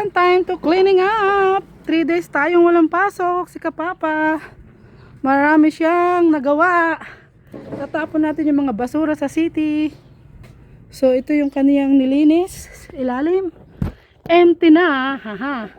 Ayan, time to cleaning up. 3 days tayong walang pasok. Si Kapapa, marami siyang nagawa. Tatapon natin yung mga basura sa city. So ito yung kaniyang nilinis. Ilalim. Empty na. Haha.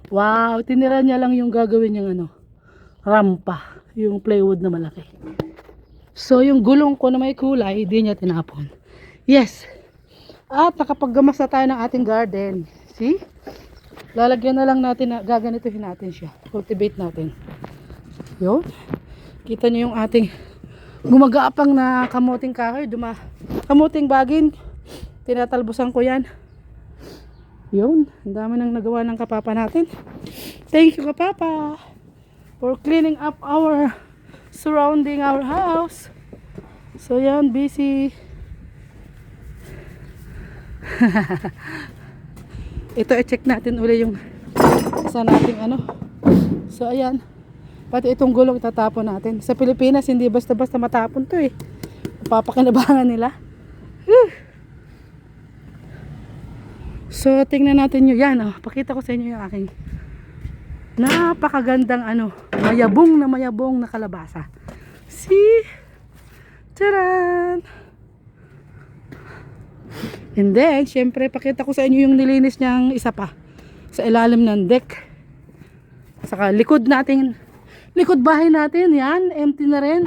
Wow, tinira niya lang yung gagawin niyang rampa. Yung plywood na malaki. So yung gulong ko na may kulay, di niya tinapon. Yes. At nakapaggamas na tayo ng ating garden. See? Lalagyan na lang natin, gaganituhin natin siya. Cultivate natin. Yun. Kita niyo yung ating gumagapang na kamuting kahoy. Kamuting bagin. Tinatalbusan ko yan. Yun. Ang dami nang nagawa ng Kapapa natin. Thank you, Kapapa, for cleaning up our surrounding our house. So yan, busy. Ito, i-check natin uli yung isa nating So ayan, pati itong gulong itatapon natin. Sa Pilipinas hindi basta-basta matapon to papakinabangan nila. So tingnan natin nyo yan. Pakita ko sa inyo yung aking napakagandang mayabong na kalabasa. See? Taran! And then, syempre, pakita ko sa inyo yung nilinis niyang isa pa sa ilalim ng deck. Saka likod bahay natin, yan, empty na rin.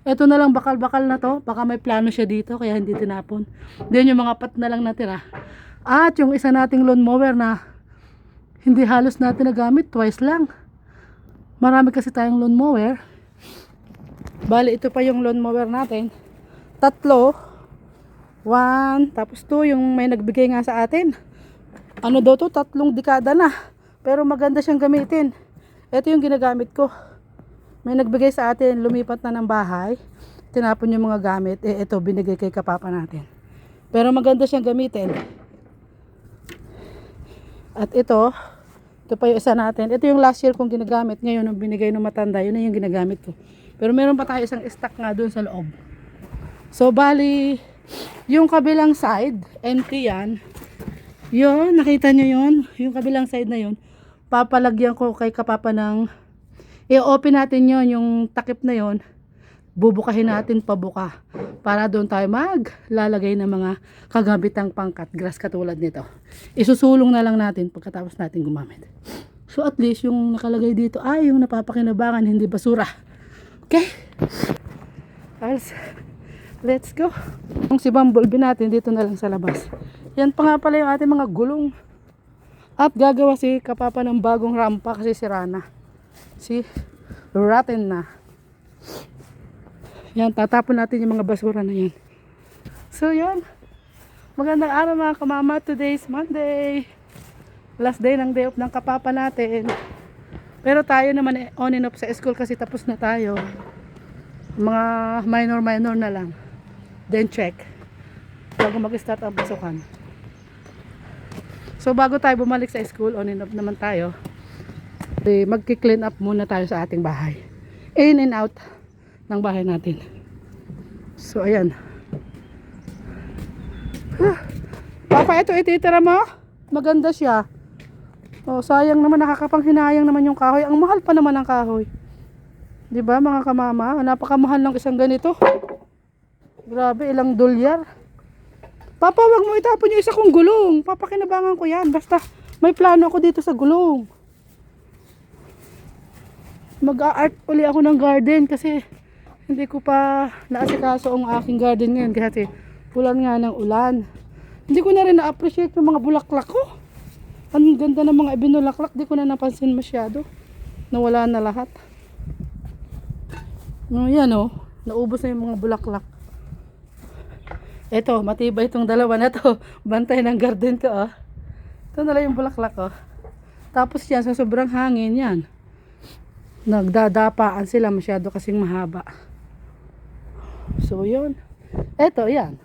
Ito na lang bakal-bakal na to. Baka may plano siya dito, kaya hindi tinapon. Then yung mga pat na lang natira. At yung isa nating lawnmower na hindi halos natin nagamit, twice lang. Marami kasi tayong lawnmower. Bali, ito pa yung lawnmower natin. 3. 1, tapos 2, yung may nagbigay nga sa atin. Ano daw to? 3 dekada na. Pero maganda siyang gamitin. Ito yung ginagamit ko. May nagbigay sa atin, lumipat na ng bahay. Tinapon yung mga gamit. Ito, binigay kay Kapapa natin. Pero maganda siyang gamitin. At ito pa yung isa natin. Ito yung last year kong ginagamit. Ngayon, yung binigay ng matanda, yun na yung ginagamit ko. Pero meron pa tayo isang stock nga dun sa loob. So, bali, yung kabilang side, empty yan. Yun, nakita nyo yun? Yung kabilang side na yun, papalagyan ko kay Kapapa ng, i-open natin yun, yung takip na yun, bubukahin natin pabuka. Para doon tayo maglalagay ng mga kagabitang pangkat grass katulad nito. Isusulong na lang natin pagkatapos natin gumamit. So at least yung nakalagay dito ay yung napapakinabangan, hindi basura. Okay? Let's go. Yung si bumblebee natin dito na lang sa labas. Yan pa nga pala yung ating mga gulong. At gagawa si Kapapa ng bagong rampa kasi sira na. See? Rotten na. Yan, tatapon natin yung mga basura na yan. So yan. Magandang araw mga kamama. Today is Monday. Last day ng day off ng Kapapa natin. Pero tayo naman on and off sa school kasi tapos na tayo. Mga minor na lang. Then check bago mag-start ang pasukan. So bago tayo bumalik sa school, on and off naman tayo. Magki-clean up muna tayo sa ating bahay. In and out ng bahay natin. So ayan. Papa, ito ititira mo? Maganda siya. Oh, sayang naman, nakakapanghinayang naman yung kahoy. Ang mahal pa naman ng kahoy. 'Di ba mga kamama? Napakamahal ng isang ganito. Grabe, ilang dolyar. Papa, wag mo itapon yung isa kong gulong. Papakinabangan ko yan. Basta may plano ako dito sa gulong. Mag-a-art uli ako ng garden kasi hindi ko pa naasikaso ang aking garden ngayon kasi ulan nga ng ulan. Hindi ko na rin na-appreciate yung mga bulaklak ko. Ang ganda ng mga ibinulaklak. Di ko na napansin masyado. Nawala na lahat. Yan naubos na yung mga bulaklak. Ito, matibay itong dalawa na to. Bantay ng garden ko, Ito na lang yung bulaklak, Tapos yan, sa sobrang hangin, yan. Nagdadapaan sila, masyado kasing mahaba. So, yun. Ito, yan.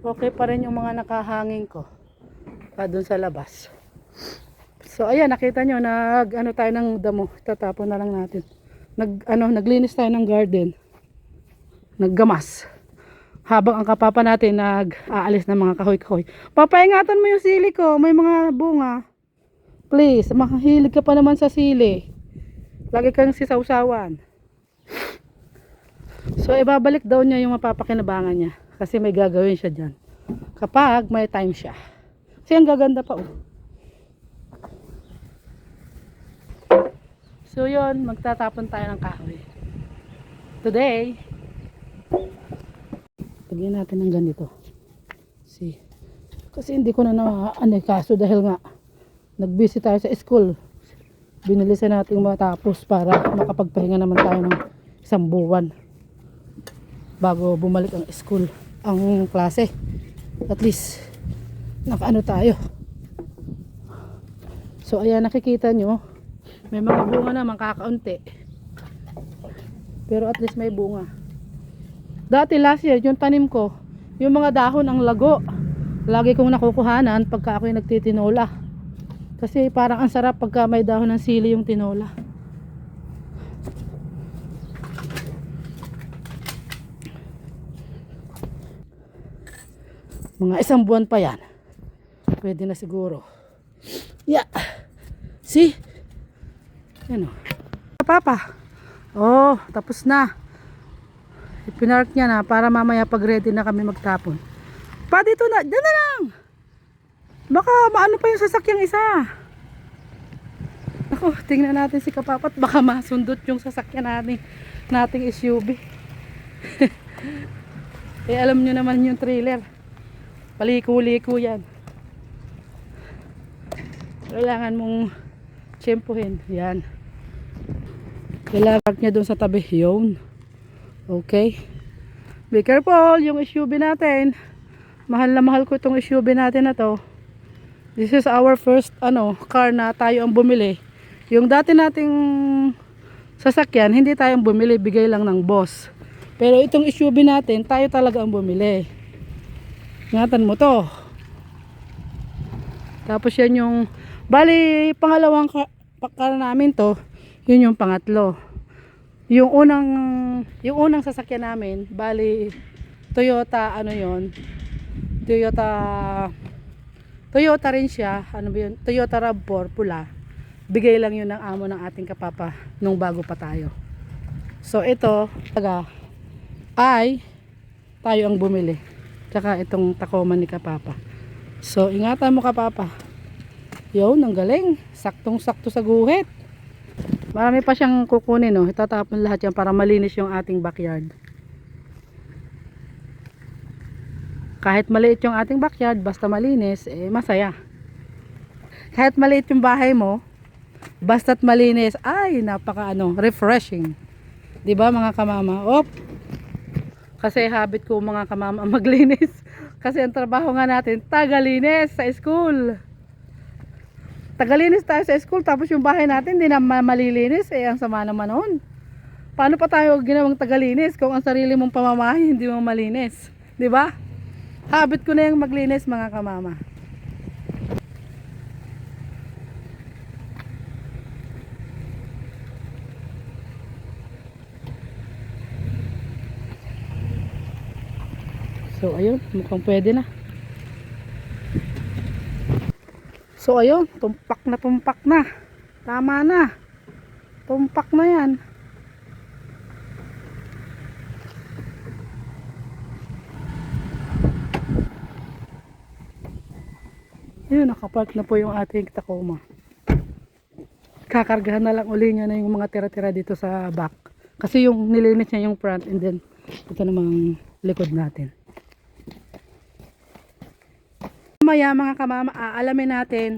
Okay pa rin yung mga nakahangin ko. Doon sa labas. So, ayan, nakita nyo, tayo ng damo. Tatapon na lang natin. Naglinis tayo ng garden. Naggamas. Habang ang Kapapa natin nag-aalis ng mga kahoy-kahoy. Papaingatan mo yung sili ko, may mga bunga. Please, mahilig ka pa naman sa sili. Lagi kang sisawsawan. So, ibabalik daw niya yung mapapakinabangan niya. Kasi may gagawin siya dyan. Kapag may time siya. Kasi ang gaganda pa oh. So, yun. Magtatapon tayo ng kahoy. Today, lagyan natin ng ganito. See. Kasi hindi ko na kaso dahil nga nag-busy tayo sa school. Binilisan natin matapos para makapagpahinga naman tayo ng isang buwan bago bumalik ang school, ang klase. At least nakaano tayo. So ayan, nakikita nyo may mga bunga naman kakaunti, pero at least may bunga. Dati last year yung tanim ko, yung mga dahon ang lago. Lagi kong nakukuhanan pagka ako'y nagtitinola. Kasi parang ang sarap pagka may dahon ng sili yung tinola. Mga isang buwan pa yan. Pwede na siguro. Yeah. See? Yan o. Papa. Oh, tapos na. Ipinark niya na para mamaya pag ready na kami magtapon. Pa dito na, dyan na lang. Baka maano pa yung sasakyang isa. Ako, tingnan natin si Kapapat. Baka masundot yung sasakyan nating SUV. Eh alam nyo naman yung trailer. Paliko-liko yan. Kailangan mong tsempuhin. Yan. Kailangan niya doon sa tabi. Yun. Okay. Be careful yung SUV natin. Mahal na mahal ko itong SUV natin na to. This is our first car na tayo ang bumili. Yung dati nating sasakyan, hindi tayong bumili, bigay lang ng boss. Pero itong SUV natin, tayo talaga ang bumili. Ingatan mo to. Tapos yan yung bali pangalawang car namin to. Yun yung pangatlo. Yung unang sasakyan namin, bali Toyota Toyota rin siya. Ano ba yun? Toyota RAV4 pula. Bigay lang yun ng amo ng ating kapapa nung bago pa tayo. So ito ay tayo ang bumili. Tsaka itong Tacoma ni kapapa. So ingatan mo kapapa. Yun, ang galing. Saktong sakto sa guhit. Marami pa siyang kukunin, no? Itatapon lahat yan para malinis yung ating backyard. Kahit maliit yung ating backyard, basta malinis, masaya. Kahit maliit yung bahay mo, basta't malinis, ay napaka refreshing. 'Di ba mga kamama? Kasi habit ko mga kamama maglinis. Kasi ang trabaho nga natin, tagalinis sa school. Tagalinis tayo sa school, tapos yung bahay natin hindi na malilinis, ang sama naman noon. Paano pa tayo ginawang tagalinis kung ang sarili mong pamamahay hindi mo malinis? 'Di ba? Habit ko na yung maglinis mga kamama. So ayun, mukhang pwede na. So ayun, tumpak na. Tama na. Tumpak na yan. Ayun, nakapark na po yung ating Tacoma. Kakargahan na lang uli niya na yung mga tira-tira dito sa back. Kasi yung nilinis niya yung front, and then ito namang likod natin. Mamaya mga kamama, aalamin natin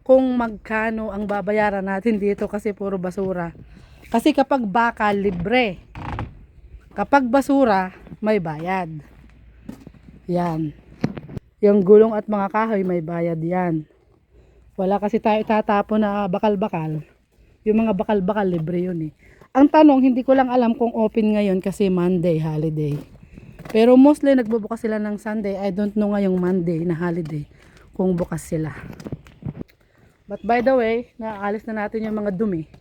kung magkano ang babayaran natin dito kasi puro basura. Kasi kapag bakal, libre. Kapag basura, may bayad. Yan. Yung gulong at mga kahoy, may bayad yan. Wala kasi tayo itatapon na bakal-bakal. Yung mga bakal-bakal, libre yun eh. Ang tanong, hindi ko lang alam kung open ngayon kasi Monday, holiday. Pero mostly nagbubukas sila ng Sunday. I don't know ngayong Monday na holiday kung bukas sila. But by the way, naalis na natin yung mga dumi.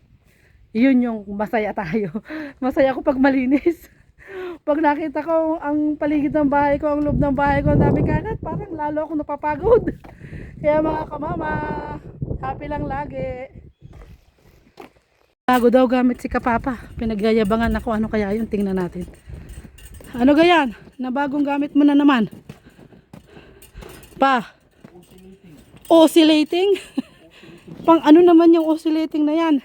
Yun yung masaya tayo. Masaya ako pag malinis. Pag nakita ko ang paligid ng bahay ko, ang loob ng bahay ko, ang dami kalat, parang lalo ako napapagod. Kaya mga kamama, Happy lang lagi. Bago daw gamit si Kapapa. Pinagyayabangan ako. Ano kaya yun? Tingnan natin. Ano gayan? Na bagong gamit mo na naman? Pa? Oscillating? Pang ano naman yung oscillating na yan?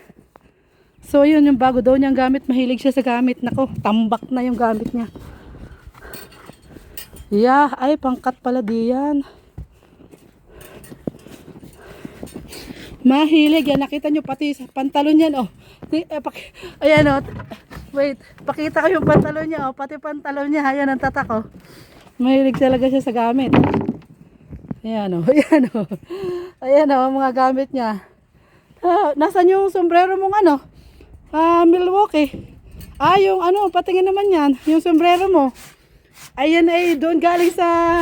So yun, yung bago daw niyang gamit. Mahilig siya sa gamit. Nako, tambak na yung gamit niya. Yeah, ay pangkat pala diyan. Mahilig yan. Nakita nyo pati sa pantalon yan. Oh. Ayan oh. Wait. Pakita ko yung pantalon niya. Oh. Pati pantalon niya. Ayan ang tatak oh. Mahilig talaga siya sa gamit. Ayan oh. Ayan oh. Ayan oh. Mga gamit niya. Nasaan yung sombrero mong ano? Milwaukee. Yung ano. Patingin naman yan. Yung sombrero mo. Ayan ay doon galing sa...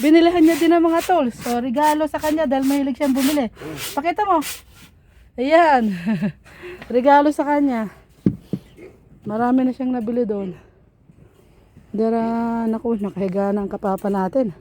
Binilihan niya din ng mga tools. So, regalo sa kanya dahil mahilig siyang bumili. Pakita mo. Ayan. Regalo sa kanya. Marami na siyang nabili doon. Dara, naku, nakahiga na ang Kapapa natin.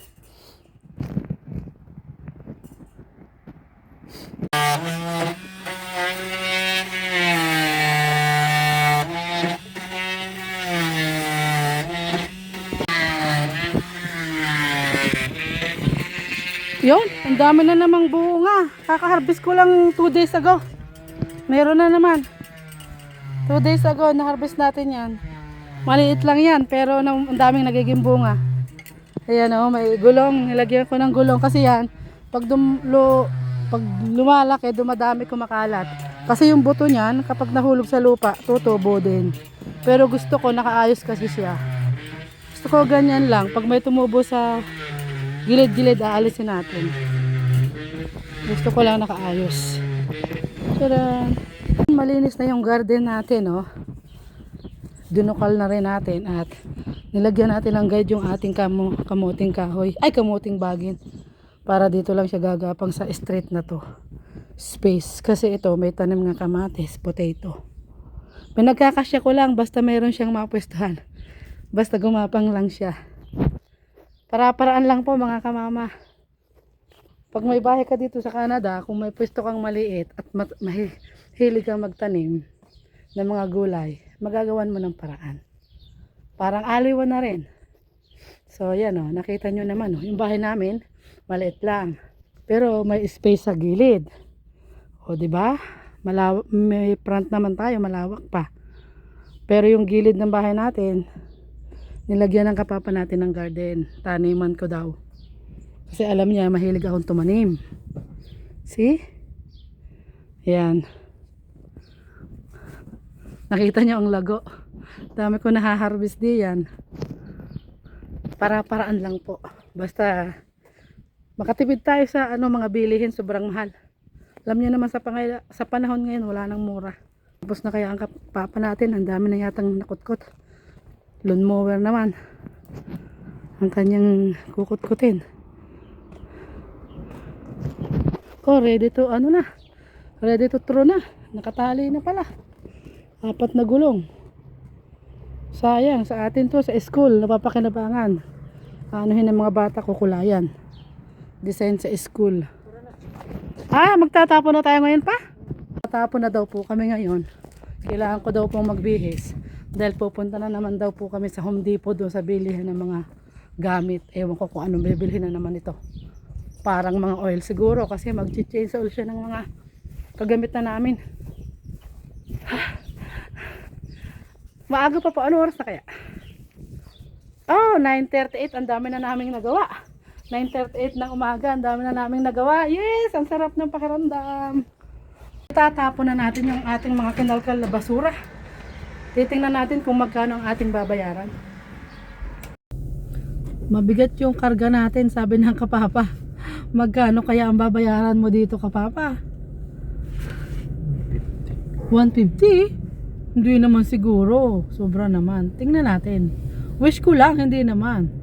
Yun, ang dami na namang bunga. Kaka-harvest ko lang 2 days ago. Meron na naman. 2 days ago, na-harvest natin yan. Maliit lang yan, pero ang daming nagiging bunga. Ayan o, may gulong. Nilagyan ko ng gulong kasi yan, pag lumalaki, dumadami kumakalat. Kasi yung buto niyan, kapag nahulog sa lupa, tutubo din. Pero gusto ko, nakaayos kasi siya. Gusto ko ganyan lang. Pag may tumubo sa gilid-gilid, aalisin natin. Gusto ko lang nakaayos. Pero malinis na yung garden natin, oh. Dinukal na rin natin at nilagyan natin ng guide yung ating kamuting kahoy. Ay, kamuting bagin. Para dito lang siya gagapang sa street na to. Space. Kasi ito, may tanim ng kamatis, potato. Pinagkakasya ko lang basta mayroon siyang mapwestuhan. Basta gumapang lang siya. Para-paraan lang po mga kamama. Pag may bahay ka dito sa Canada, kung may pwesto kang maliit at mahilig kang magtanim ng mga gulay, magagawan mo ng paraan. Parang aliwan na rin. So yan o, nakita nyo naman o, yung bahay namin, maliit lang. Pero may space sa gilid. O diba? May front naman tayo, malawak pa. Pero yung gilid ng bahay natin, nilagyan ng Kapapa natin ng garden. Taniman ko daw. Kasi alam niya, mahilig akong tumanim. See? Ayan. Nakita niyo ang lago. Dami ko nahaharvest diyan. Para-paraan lang po. Basta makatipid tayo sa mga bilihin, sobrang mahal. Alam niyo naman sa panahon ngayon, wala nang mura. Tapos na kaya ang Kapapa natin, ang dami na yatang nakutkot. Lawn mower naman ang kanyang kukut-kutin. Ready to ready to throw na. Nakatali na pala. 4 na gulong. Sayang sa atin to sa school, napapakinabangan. Anuhin ng mga bata, kukulayan. Design sa school. Magtatapon na tayo ngayon pa? Tatapon na daw po kami ngayon. Kailangan ko daw pong magbihis. Dahil pupunta na naman daw po kami sa Home Depot doon sa bilihan ng mga gamit. Ewan ko kung anong bibilhin na naman ito. Parang mga oil siguro kasi mag-change oil siya ng mga kagamitan namin. Maaga pa po. Ano oras na kaya? 9:38. Ang dami na naming nagawa. 9:38 ng umaga. Ang dami na naming nagawa. Yes! Ang sarap ng pakiramdam. Tatapon na natin yung ating mga kinalkal na basura. Titingnan natin kung magkano ang ating babayaran. Mabigat yung karga natin, sabi ng Kapapa. Magkano kaya ang babayaran mo dito, Kapapa? 150? Hindi naman siguro. Sobra naman. Tingnan natin. Wish ko lang, hindi naman.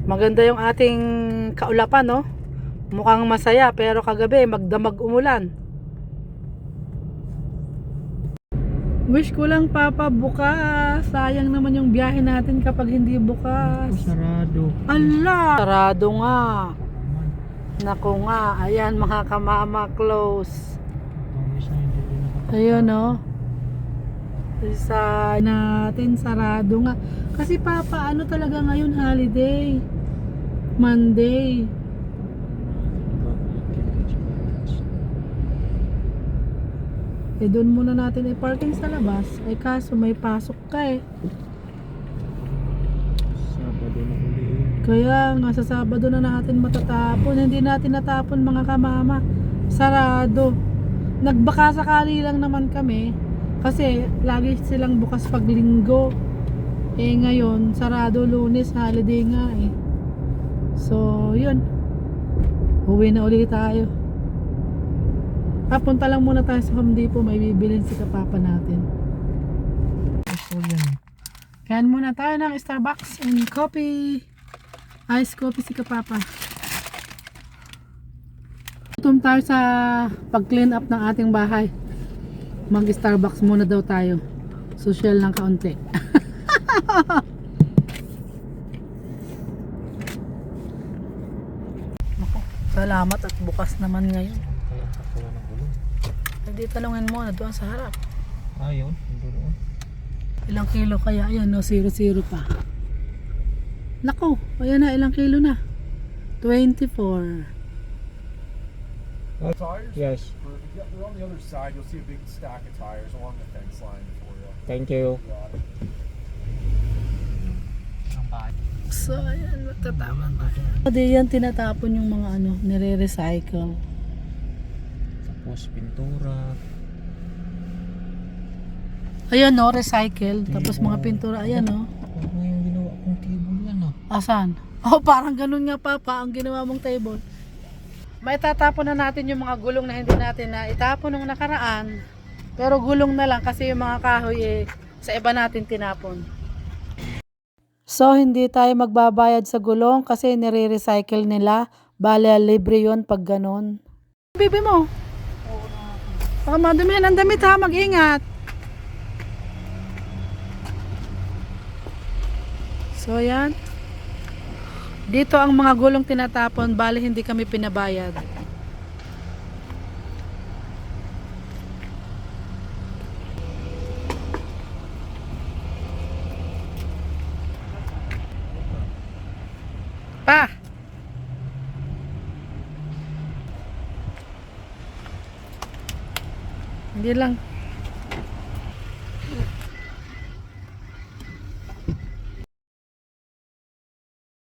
Maganda yung ating kaulapan, no? Mukhang masaya pero kagabi magdamag umulan. Wish ko lang papa bukas. Sayang naman yung biyahe natin kapag hindi bukas. Sarado. Ala! Sarado nga. Naku nga. Ayan mga kamama, close. Ayun no. Sa natin sarado nga. Kasi papa, ano talaga ngayon holiday? Monday. Eh doon muna natin i-parking sa labas. Ay kaso may pasok ka eh. Sabado na uli. Kaya nga sa Sabado na natin matatapon. Hindi natin natapon mga kamama. Sarado. Nagbaka sakali lang naman kami. Kasi lagi silang bukas pag linggo. Eh ngayon, sarado Lunes, holiday nga eh. So, yun. Uwi na ulit tayo. Papunta lang muna tayo sa Home Depot. May bibilin si kapapa natin. Ito yan. Kain muna tayo ng Starbucks and coffee. Ice coffee si kapapa. Tutum tayo sa pag-clean up ng ating bahay. Mag-Starbucks muna daw tayo. Social lang kaunti. Naku, salamat at bukas naman ngayon. Kaya ang kakuha ng gulong. Hindi talungin mo na doon sa harap. Yun. Doon. Ilang kilo kaya? Ayan no, 0-0 pa. Naku, ayan na, ilang kilo na? 24. Tires? Yes. They're on the other side. You'll see a big stack of tires along the fence line for you. Thank you. So, ayan, matatama na. Hindi yan tinatapon yung mga ano, nire-recycle. Tapos pintura. Ayan no, recycle. Tapos mga pintura, ayan no. Ano yung ginawa kong table yan Asan? Oh, parang ganun nga papa, ang ginawa mong table. May tatapon na natin yung mga gulong na hindi natin na itapon nung nakaraan. Pero gulong na lang kasi yung mga kahoy sa iba natin tinapon. So, hindi tayo magbabayad sa gulong kasi nire-recycle nila. Bale, libre yun pag ganun. Bibi mo. Baka madumihan ang damit ha, mag-ingat. So, yan. Dito ang mga gulong tinatapon, bali hindi kami pinabayad. Pa! Hindi lang.